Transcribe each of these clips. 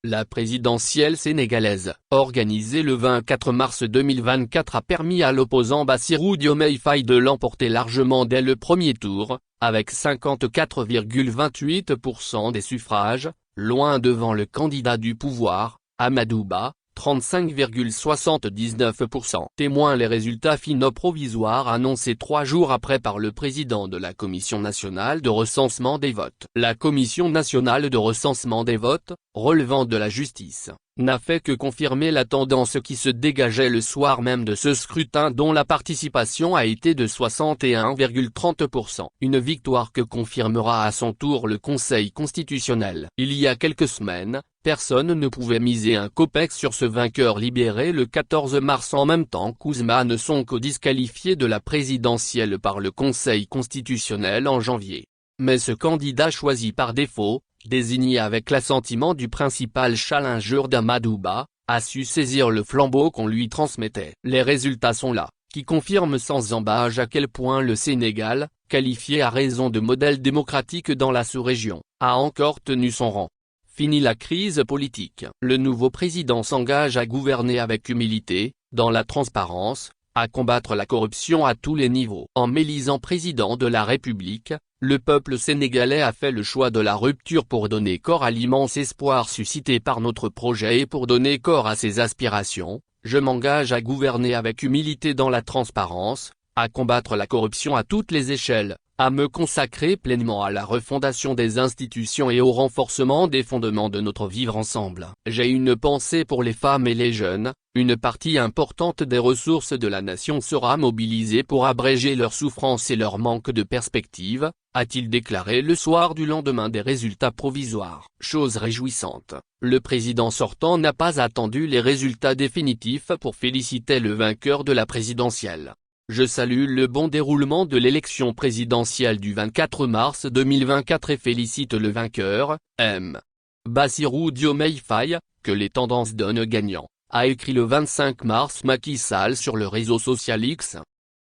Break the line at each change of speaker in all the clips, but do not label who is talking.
La présidentielle sénégalaise, organisée le 24 mars 2024 a permis à l'opposant Bassirou Diomaye Faye de l'emporter largement dès le premier tour, avec 54,28% des suffrages, loin devant le candidat du pouvoir, Amadou Ba, 35,79%. Témoin les résultats finaux provisoires annoncés 3 jours après par le président de la Commission nationale de recensement des votes. La Commission nationale de recensement des votes, relevant de la justice, n'a fait que confirmer la tendance qui se dégageait le soir même de ce scrutin dont la participation a été de 61,30%. Une victoire que confirmera à son tour le Conseil constitutionnel. Il y a quelques semaines, personne ne pouvait miser un copec sur ce vainqueur libéré le 14 mars en même temps qu'Ousmane Sonko disqualifié de la présidentielle par le Conseil constitutionnel en janvier. Mais ce candidat choisi par défaut, désigné avec l'assentiment du principal challenger d'Amadou Ba, a su saisir le flambeau qu'on lui transmettait. Les résultats sont là, qui confirment sans embâche à quel point le Sénégal, qualifié à raison de modèle démocratique dans la sous-région, a encore tenu son rang. Fini la crise politique. Le nouveau président s'engage à gouverner avec humilité, dans la transparence, à combattre la corruption à tous les niveaux. En m'élisant président de la République, le peuple sénégalais a fait le choix de la rupture pour donner corps à l'immense espoir suscité par notre projet et pour donner corps à ses aspirations. Je m'engage à gouverner avec humilité dans la transparence, à combattre la corruption à toutes les échelles, à me consacrer pleinement à la refondation des institutions et au renforcement des fondements de notre vivre ensemble. J'ai une pensée pour les femmes et les jeunes, une partie importante des ressources de la nation sera mobilisée pour abréger leurs souffrances et leur manque de perspective, a-t-il déclaré le soir du lendemain des résultats provisoires. Chose réjouissante, le président sortant n'a pas attendu les résultats définitifs pour féliciter le vainqueur de la présidentielle. Je salue le bon déroulement de l'élection présidentielle du 24 mars 2024 et félicite le vainqueur, M. Bassirou Diomaye Faye, que les tendances donnent gagnant, a écrit le 25 mars Macky Sall sur le réseau social X.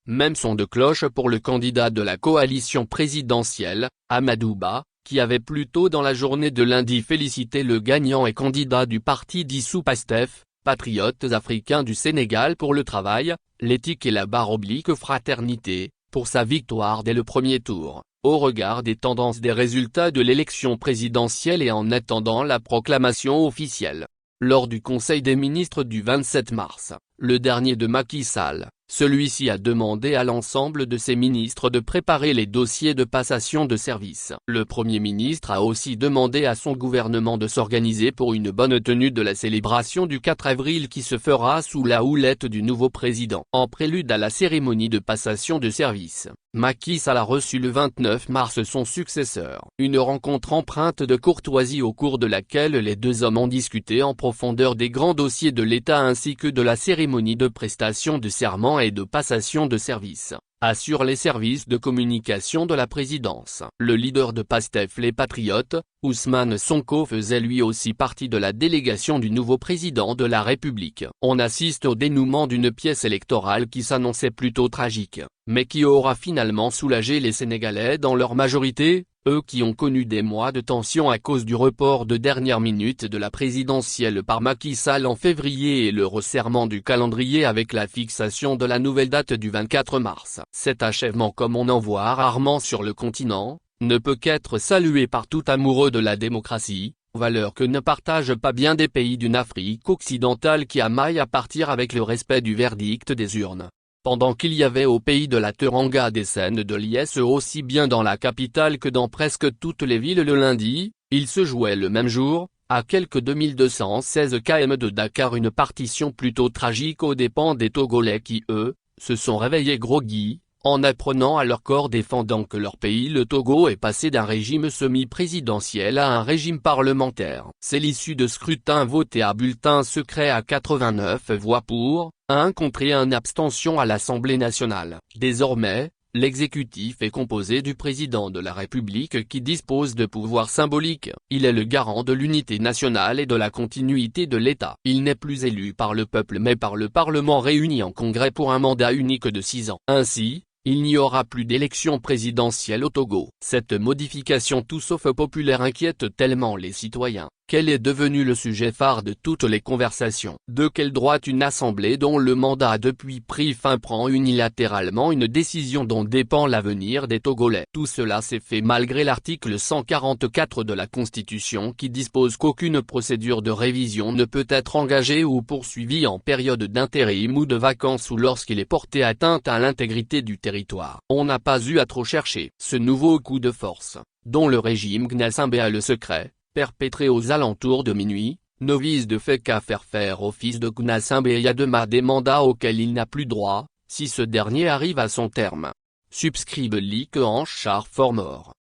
Même son de cloche pour le candidat de la coalition présidentielle, Amadou Ba, qui avait plus tôt dans la journée de lundi félicité le gagnant et candidat du parti dissous PASTEF, Patriotes africains du Sénégal pour le travail, l'éthique et la /fraternité, pour sa victoire dès le premier tour, au regard des tendances des résultats de l'élection présidentielle et en attendant la proclamation officielle. Lors du Conseil des ministres du 27 mars, le dernier de Macky Sall, celui-ci a demandé à l'ensemble de ses ministres de préparer les dossiers de passation de service. Le Premier ministre a aussi demandé à son gouvernement de s'organiser pour une bonne tenue de la célébration du 4 avril qui se fera sous la houlette du nouveau président. En prélude à la cérémonie de passation de service, Macky Sall a reçu le 29 mars son successeur. Une rencontre empreinte de courtoisie au cours de laquelle les deux hommes ont discuté en profondeur des grands dossiers de l'État ainsi que de la cérémonie de prestation de serment et de passation de service, assure les services de communication de la présidence. Le leader de PASTEF les Patriotes, Ousmane Sonko faisait lui aussi partie de la délégation du nouveau président de la République. On assiste au dénouement d'une pièce électorale qui s'annonçait plutôt tragique, mais qui aura finalement soulagé les Sénégalais dans leur majorité, eux qui ont connu des mois de tension à cause du report de dernière minute de la présidentielle par Macky Sall en février et le resserrement du calendrier avec la fixation de la nouvelle date du 24 mars. Cet achèvement comme on en voit rarement sur le continent, ne peut qu'être salué par tout amoureux de la démocratie, valeur que ne partagent pas bien des pays d'une Afrique occidentale qui amaille à partir avec le respect du verdict des urnes. Pendant qu'il y avait au pays de la Teranga des scènes de liesse aussi bien dans la capitale que dans presque toutes les villes le lundi, il se jouait le même jour, à quelques 2216 km de Dakar une partition plutôt tragique aux dépens des Togolais qui eux, se sont réveillés groggy, en apprenant à leur corps défendant que leur pays le Togo est passé d'un régime semi-présidentiel à un régime parlementaire. C'est l'issue de scrutin voté à bulletin secret à 89 voix pour, 1 contre et 1 abstention à l'Assemblée nationale. Désormais, l'exécutif est composé du président de la République qui dispose de pouvoirs symboliques. Il est le garant de l'unité nationale et de la continuité de l'État. Il n'est plus élu par le peuple mais par le Parlement réuni en congrès pour un mandat unique de 6 ans. Ainsi, il n'y aura plus d'élection présidentielle au Togo. Cette modification tout sauf populaire inquiète tellement les citoyens. Quel est devenu le sujet phare de toutes les conversations? De quel droit une assemblée dont le mandat a depuis pris fin prend unilatéralement une décision dont dépend l'avenir des Togolais? Tout cela s'est fait malgré l'article 144 de la Constitution qui dispose qu'aucune procédure de révision ne peut être engagée ou poursuivie en période d'intérim ou de vacances ou lorsqu'il est porté atteinte à l'intégrité du territoire. On n'a pas eu à trop chercher. Ce nouveau coup de force, dont le régime Gnassingbé a le secret, perpétré aux alentours de minuit, ne vise de fait qu'à faire office de Gnassingbé Eyadema des mandats auxquels il n'a plus droit, si ce dernier arrive à son terme. Subscribe Lik en char fort mort.